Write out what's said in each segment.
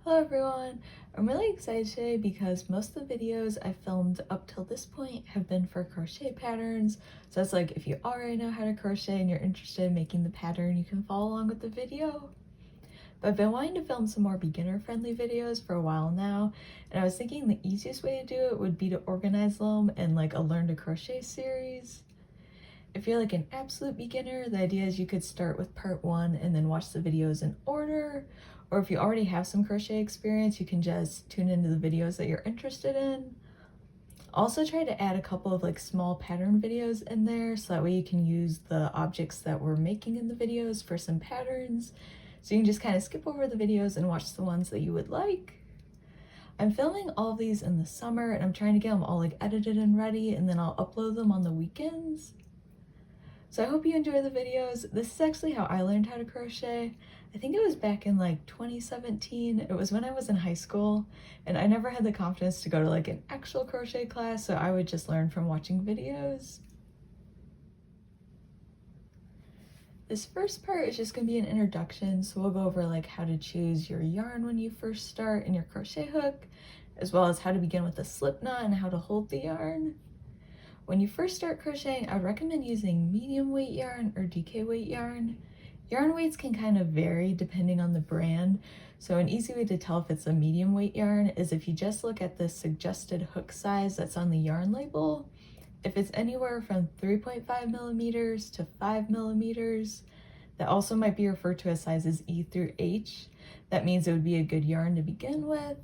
Hello everyone! I'm really excited today because most of the videos I've filmed up till this point have been for crochet patterns. So it's like if you already know how to crochet and you're interested in making the pattern, you can follow along with the video. But I've been wanting to film some more beginner-friendly videos for a while now, and I was thinking the easiest way to do it would be to organize them in like a Learn to Crochet series. If you're like an absolute beginner, the idea is you could start with part 1 and then watch the videos in order. Or if you already have some crochet experience, you can just tune into the videos that you're interested in. Also try to add a couple of like small pattern videos in there so that way you can use the objects that we're making in the videos for some patterns. So you can just kind of skip over the videos and watch the ones that you would like. I'm filming all of these in the summer and I'm trying to get them all like edited and ready, and then I'll upload them on the weekends. So I hope you enjoy the videos. This is actually how I learned how to crochet. I think it was back in like 2017. It was when I was in high school and I never had the confidence to go to like an actual crochet class, so I would just learn from watching videos. This first part is just going to be an introduction, so we'll go over like how to choose your yarn when you first start and your crochet hook, as well as how to begin with the slip knot and how to hold the yarn. When you first start crocheting, I would recommend using medium weight yarn or DK weight yarn. Yarn weights can kind of vary depending on the brand, so an easy way to tell if it's a medium weight yarn is if you just look at the suggested hook size that's on the yarn label. If it's anywhere from 3.5 millimeters to 5 millimeters, that also might be referred to as sizes E through H. That means it would be a good yarn to begin with.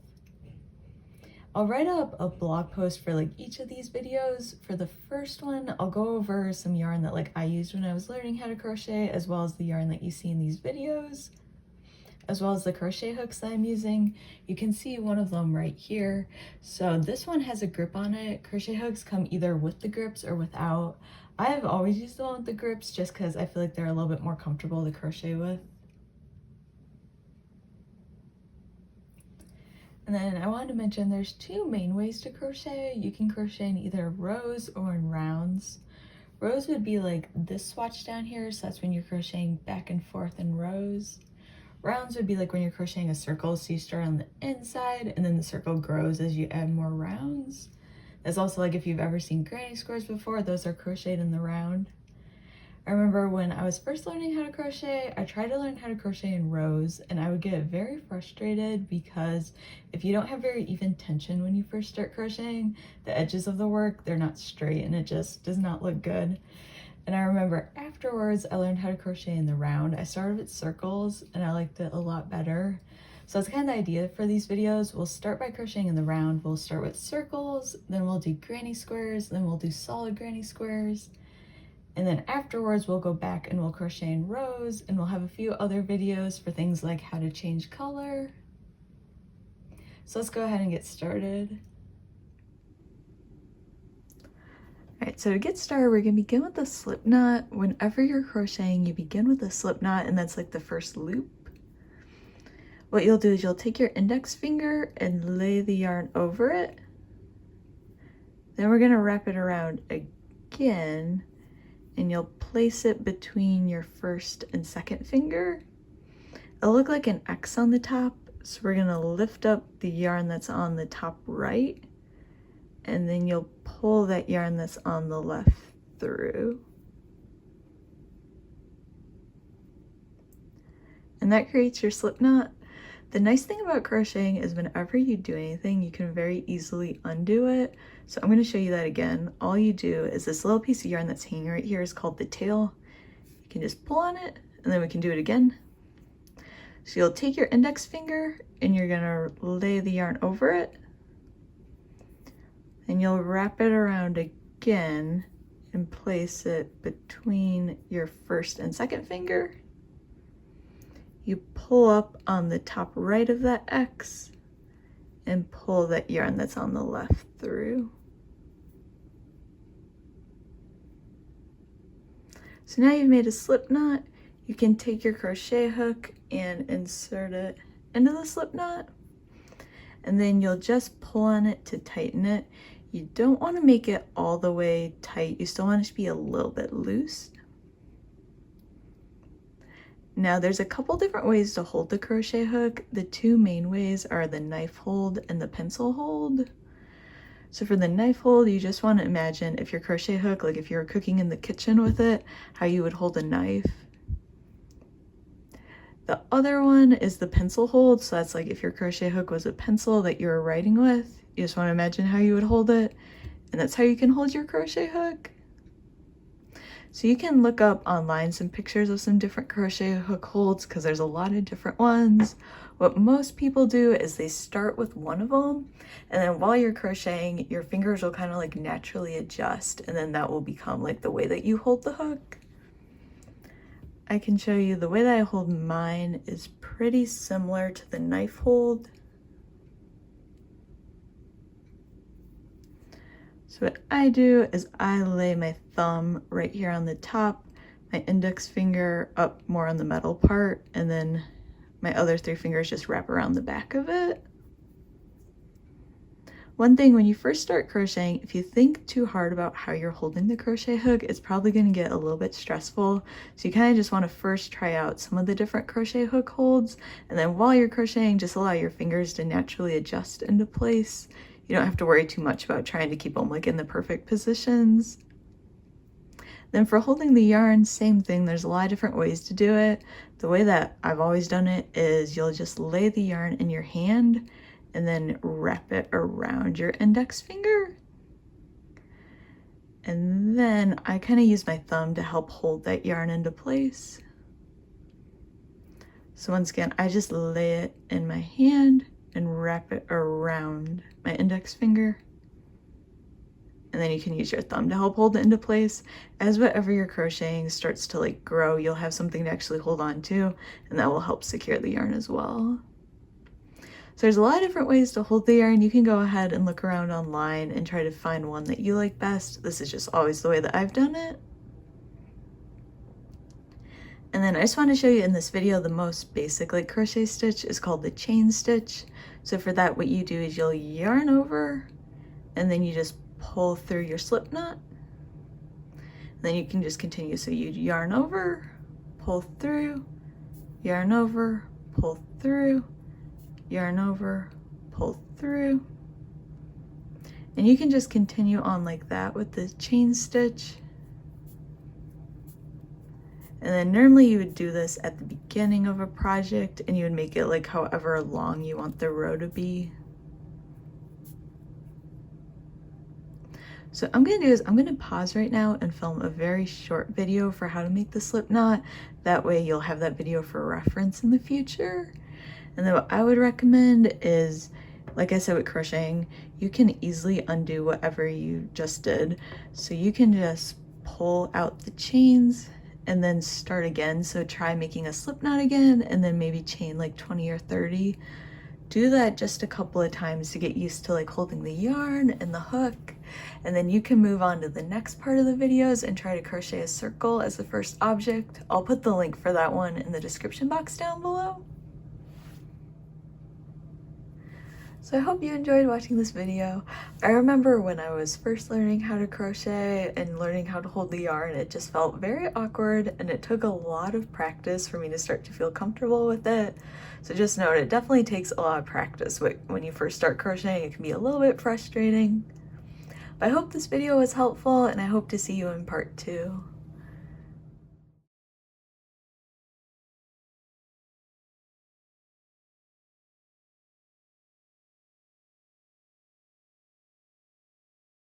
I'll write up a blog post for like each of these videos. For the first one, I'll go over some yarn that like I used when I was learning how to crochet, as well as the yarn that you see in these videos, as well as the crochet hooks that I'm using. You can see one of them right here. So this one has a grip on it. Crochet hooks come either with the grips or without. I have always used the one with the grips just because I feel like they're a little bit more comfortable to crochet with. And then I wanted to mention there's two main ways to crochet. You can crochet in either rows or in rounds. Rows would be like this swatch down here, so that's when you're crocheting back and forth in rows. Rounds would be like when you're crocheting a circle, so you start on the inside and then the circle grows as you add more rounds. That's also like if you've ever seen granny squares before, those are crocheted in the round. I remember when I was first learning how to crochet, I tried to learn how to crochet in rows and I would get very frustrated because if you don't have very even tension when you first start crocheting, the edges of the work, they're not straight and it just does not look good. And I remember afterwards, I learned how to crochet in the round. I started with circles and I liked it a lot better. So that's kind of the idea for these videos. We'll start by crocheting in the round. We'll start with circles, then we'll do granny squares, then we'll do solid granny squares. And then afterwards, we'll go back and we'll crochet in rows, and we'll have a few other videos for things like how to change color. So let's go ahead and get started. All right, so to get started, we're gonna begin with the slip knot. Whenever you're crocheting, you begin with a slip knot, and that's like the first loop. What you'll do is you'll take your index finger and lay the yarn over it. Then we're gonna wrap it around again, and you'll place it between your first and second finger. It'll look like an X on the top, so we're gonna lift up the yarn that's on the top right, and then you'll pull that yarn that's on the left through. And that creates your slip knot. The nice thing about crocheting is whenever you do anything, you can very easily undo it. So I'm going to show you that again. All you do is this little piece of yarn that's hanging right here is called the tail. You can just pull on it and then we can do it again. So you'll take your index finger and you're going to lay the yarn over it. And you'll wrap it around again and place it between your first and second finger. You pull up on the top right of that X and pull that yarn that's on the left through. So now you've made a slip knot. You can take your crochet hook and insert it into the slip knot, and then you'll just pull on it to tighten it. You don't want to make it all the way tight. You still want it to be a little bit loose. Now there's a couple different ways to hold the crochet hook. The two main ways are the knife hold and the pencil hold. So for the knife hold, you just want to imagine if your crochet hook, like if you were cooking in the kitchen with it, how you would hold a knife. The other one is the pencil hold. So that's like if your crochet hook was a pencil that you were writing with, you just want to imagine how you would hold it. And that's how you can hold your crochet hook. So you can look up online some pictures of some different crochet hook holds because there's a lot of different ones. What most people do is they start with one of them, and then while you're crocheting, your fingers will kind of like naturally adjust, and then that will become like the way that you hold the hook. I can show you the way that I hold mine is pretty similar to the knife hold. So what I do is I lay my thumb right here on the top, my index finger up more on the metal part, and then my other three fingers just wrap around the back of it. One thing when you first start crocheting, if you think too hard about how you're holding the crochet hook, it's probably going to get a little bit stressful. So you kind of just want to first try out some of the different crochet hook holds, and then while you're crocheting, just allow your fingers to naturally adjust into place. You don't have to worry too much about trying to keep them like in the perfect positions. Then for holding the yarn, same thing. There's a lot of different ways to do it. The way that I've always done it is you'll just lay the yarn in your hand and then wrap it around your index finger. And then I kind of use my thumb to help hold that yarn into place. So once again, I just lay it in my hand and wrap it around my index finger. And then you can use your thumb to help hold it into place. As whatever you're crocheting starts to like grow, you'll have something to actually hold on to, and that will help secure the yarn as well. So there's a lot of different ways to hold the yarn. You can go ahead and look around online and try to find one that you like best. This is just always the way that I've done it. And then I just want to show you in this video the most basic like crochet stitch is called the chain stitch. So for that, what you do is you'll yarn over and then you just pull through your slip knot. And then you can just continue. So you yarn over, pull through, yarn over, pull through, yarn over, pull through. And you can just continue on like that with the chain stitch. And then normally you would do this at the beginning of a project and you would make it like however long you want the row to be. So I'm gonna do is I'm gonna pause right now and film a very short video for how to make the slip knot. That way you'll have that video for reference in the future. And then what I would recommend is, like I said with crocheting, you can easily undo whatever you just did. So you can just pull out the chains and then start again. So try making a slip knot again and then maybe chain like 20 or 30. Do that just a couple of times to get used to like holding the yarn and the hook. And then you can move on to the next part of the videos and try to crochet a circle as the first object. I'll put the link for that one in the description box down below. So I hope you enjoyed watching this video. I remember when I was first learning how to crochet and learning how to hold the yarn, it just felt very awkward and it took a lot of practice for me to start to feel comfortable with it. So just note, it definitely takes a lot of practice. When you first start crocheting, it can be a little bit frustrating. But I hope this video was helpful and I hope to see you in part 2.